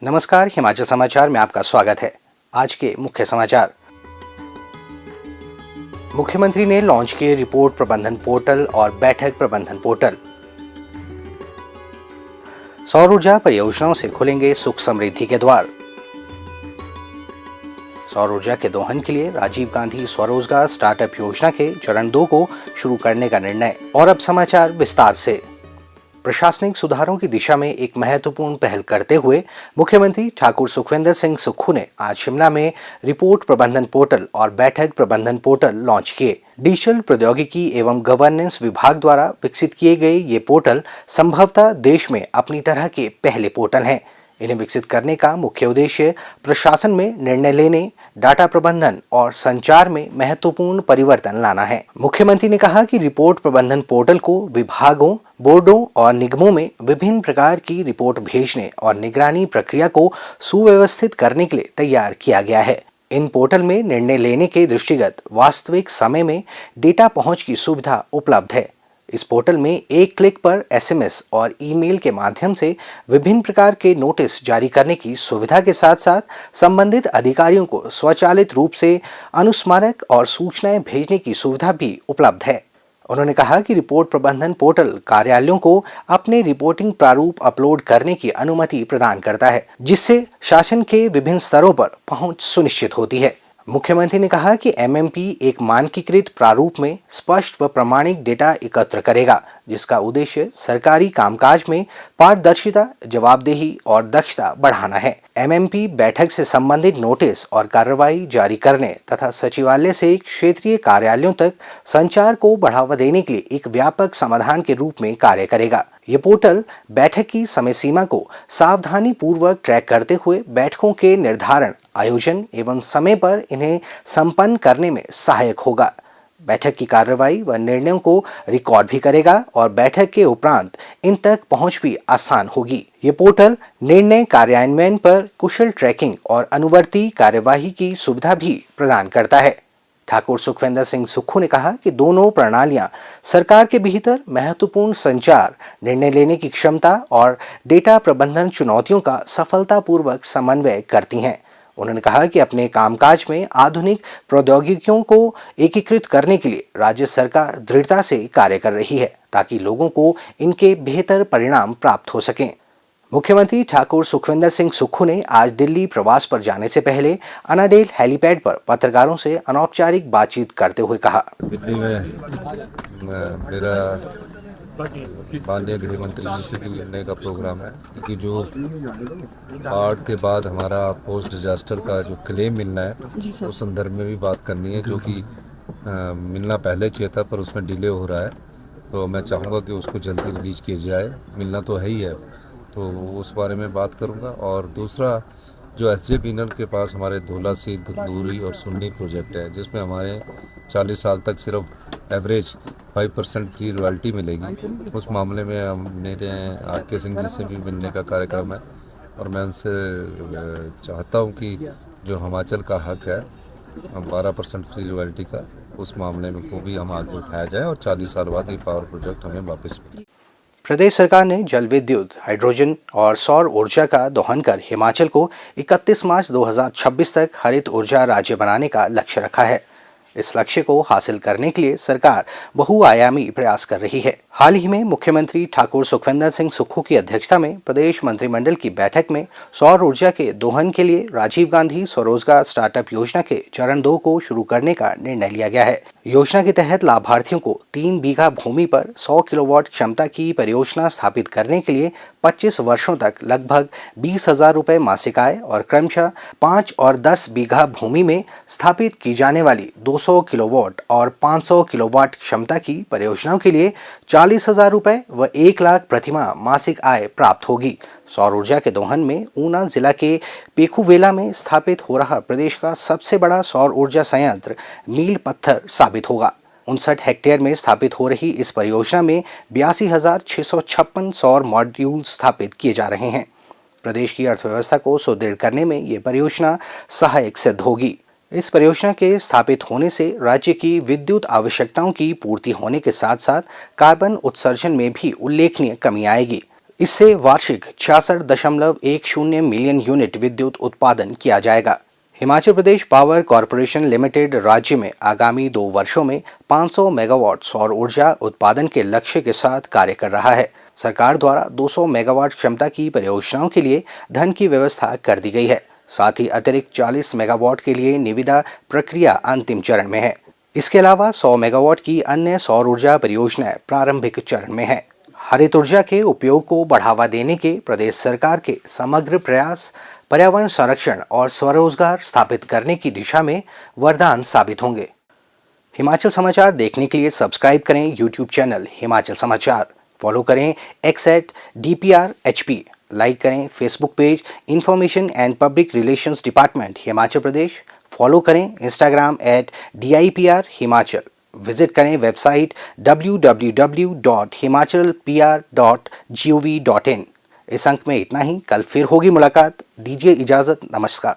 नमस्कार, हिमाचल समाचार में आपका स्वागत है। आज के मुख्य समाचार। मुख्यमंत्री ने लॉन्च किए रिपोर्ट प्रबंधन पोर्टल और बैठक प्रबंधन पोर्टल। सौर ऊर्जा परियोजनाओं से खुलेंगे सुख समृद्धि के द्वार। सौर ऊर्जा के दोहन के लिए राजीव गांधी स्वरोजगार स्टार्टअप योजना के चरण 2 को शुरू करने का निर्णय। और अब समाचार विस्तार से। प्रशासनिक सुधारों की दिशा में एक महत्वपूर्ण पहल करते हुए मुख्यमंत्री ठाकुर सुखविंदर सिंह सुक्खू ने आज शिमला में रिपोर्ट प्रबंधन पोर्टल और बैठक प्रबंधन पोर्टल लॉन्च किए। डिजिटल प्रौद्योगिकी एवं गवर्नेंस विभाग द्वारा विकसित किए गए ये पोर्टल संभवतः देश में अपनी तरह के पहले पोर्टल हैं। इन्हें विकसित करने का मुख्य उद्देश्य प्रशासन में निर्णय लेने, डाटा प्रबंधन और संचार में महत्वपूर्ण परिवर्तन लाना है। मुख्यमंत्री ने कहा कि रिपोर्ट प्रबंधन पोर्टल को विभागों, बोर्डों और निगमों में विभिन्न प्रकार की रिपोर्ट भेजने और निगरानी प्रक्रिया को सुव्यवस्थित करने के लिए तैयार किया गया है। इन पोर्टल में निर्णय लेने के दृष्टिगत वास्तविक समय में डेटा पहुंच की सुविधा उपलब्ध है। इस पोर्टल में एक क्लिक पर एसएमएस और ईमेल के माध्यम से विभिन्न प्रकार के नोटिस जारी करने की सुविधा के साथ साथ संबंधित अधिकारियों को स्वचालित रूप से अनुस्मारक और सूचनाएं भेजने की सुविधा भी उपलब्ध है। उन्होंने कहा कि रिपोर्ट प्रबंधन पोर्टल कार्यालयों को अपने रिपोर्टिंग प्रारूप अपलोड करने की अनुमति प्रदान करता है, जिससे शासन के विभिन्न स्तरों पर पहुंच सुनिश्चित होती है। मुख्यमंत्री ने कहा कि एमएमपी एक मानकीकृत प्रारूप में स्पष्ट व प्रामाणिक डेटा एकत्र करेगा, जिसका उद्देश्य सरकारी कामकाज में पारदर्शिता, जवाबदेही और दक्षता बढ़ाना है। एमएमपी बैठक से संबंधित नोटिस और कार्रवाई जारी करने तथा सचिवालय से क्षेत्रीय कार्यालयों तक संचार को बढ़ावा देने के लिए एक व्यापक समाधान के रूप में कार्य करेगा। ये पोर्टल बैठक की समय सीमा को सावधानी पूर्वक ट्रैक करते हुए बैठकों के निर्धारण, आयोजन एवं समय पर इन्हें संपन्न करने में सहायक होगा। बैठक की कार्रवाई व निर्णयों को रिकॉर्ड भी करेगा और बैठक के उपरांत इन तक पहुंच भी आसान होगी। ये पोर्टल निर्णय कार्यान्वयन पर कुशल ट्रैकिंग और अनुवर्ती कार्यवाही की सुविधा भी प्रदान करता है। ठाकुर सुखविंदर सिंह सुक्खू ने कहा कि दोनों प्रणालियां सरकार के भीतर महत्वपूर्ण संचार, निर्णय लेने की क्षमता और डेटा प्रबंधन चुनौतियों का सफलतापूर्वक समन्वय करती हैं। उन्होंने कहा कि अपने कामकाज में आधुनिक प्रौद्योगिकियों को एकीकृत करने के लिए राज्य सरकार दृढ़ता से कार्य कर रही है, ताकि लोगों को इनके बेहतर परिणाम प्राप्त हो सकें। मुख्यमंत्री ठाकुर सुखविंदर सिंह सुक्खू ने आज दिल्ली प्रवास पर जाने से पहले अनाडेल हेलीपैड पर पत्रकारों से अनौपचारिक बातचीत करते हुए कहा, दिल्ली में मेरा माननीय गृह मंत्री जी से भी मिलने का प्रोग्राम है, क्योंकि जो बाढ़ के बाद हमारा पोस्ट डिजास्टर का जो क्लेम मिलना है उस संदर्भ में भी बात करनी है, जो कि मिलना पहले चाहिए था पर उसमें डिले हो रहा है। तो मैं चाहूँगा कि उसको जल्दी रिलीज किया जाए। मिलना तो है ही है, तो उस बारे में बात करूँगा। और दूसरा, जो एसजे बीनल के पास हमारे धोला सिद्ध, दूरी और सुन्नी प्रोजेक्ट है, जिसमें हमारे 40 साल तक सिर्फ एवरेज 5% फ्री रॉयल्टी मिलेगी, उस मामले में मेरे आर.के. सिंह जी से भी मिलने का कार्यक्रम है। और मैं उनसे चाहता हूं कि जो हिमाचल का हक है 12% फ्री रॉयल्टी का, उस मामले में को भी हम आगे उठाया जाए और 40 साल बाद ये पावर प्रोजेक्ट हमें वापस मिले। प्रदेश सरकार ने जल विद्युत, हाइड्रोजन और सौर ऊर्जा का दोहन कर हिमाचल को 31 मार्च 2026 तक हरित ऊर्जा राज्य बनाने का लक्ष्य रखा है। इस लक्ष्य को हासिल करने के लिए सरकार बहुआयामी प्रयास कर रही है। हाल ही में मुख्यमंत्री ठाकुर सुखविंदर सिंह सुक्खू की अध्यक्षता में प्रदेश मंत्रिमंडल की बैठक में सौर ऊर्जा के दोहन के लिए राजीव गांधी स्वरोजगार स्टार्टअप योजना के चरण 2 को शुरू करने का निर्णय लिया गया है। योजना के तहत लाभार्थियों को 3 बीघा भूमि पर 100 किलोवाट क्षमता की परियोजना स्थापित करने के लिए 25 वर्षों तक लगभग 20,000 रुपए मासिक आय और क्रमशः 5 और 10 बीघा भूमि में स्थापित की जाने वाली 200 किलोवाट और 500 किलोवाट क्षमता की परियोजनाओं के लिए 40,000 रुपए व 1 लाख प्रतिमाह मासिक आय प्राप्त होगी। सौर ऊर्जा के दोहन में ऊना जिला के पेखुवेला में स्थापित हो रहा प्रदेश का सबसे बड़ा सौर ऊर्जा संयंत्र मील पत्थर साबित होगा। 59 हेक्टेयर में स्थापित हो रही इस परियोजना में 82,656 सौर मॉड्यूल स्थापित किए जा रहे हैं। प्रदेश की अर्थव्यवस्था को सुदृढ़ करने में ये परियोजना सहायक सिद्ध होगी। इस परियोजना के स्थापित होने से राज्य की विद्युत आवश्यकताओं की पूर्ति होने के साथ साथ कार्बन उत्सर्जन में भी उल्लेखनीय कमी आएगी। इससे वार्षिक 66.10 मिलियन यूनिट विद्युत उत्पादन किया जाएगा। Himachal Pradesh power corporation limited राज्य में आगामी 2 वर्षों में 500 मेगावाट सौर ऊर्जा उत्पादन के लक्ष्य के साथ कार्य कर रहा है। सरकार द्वारा 200 मेगावाट क्षमता की परियोजनाओं के लिए धन की व्यवस्था कर दी गई है। साथ ही अतिरिक्त 40 मेगावाट के लिए निविदा प्रक्रिया अंतिम चरण में है। इसके अलावा 100 मेगावाट की अन्य सौर ऊर्जा परियोजनाएं प्रारंभिक चरण में है। हरित ऊर्जा के उपयोग को बढ़ावा देने के प्रदेश सरकार के समग्र प्रयास पर्यावरण संरक्षण और स्वरोजगार स्थापित करने की दिशा में वरदान साबित होंगे। हिमाचल समाचार देखने के लिए सब्सक्राइब करें यूट्यूब चैनल हिमाचल समाचार, फॉलो करें x@DPRHP, लाइक करें Facebook page information and public relations department Himachal Pradesh, follow करें इंस्टाग्राम @DIPR हिमाचल, विजिट करें वेबसाइट www.himachalpr.gov.in। इस अंक में इतना ही। कल फिर होगी मुलाकात। दीजिए इजाजत। नमस्कार।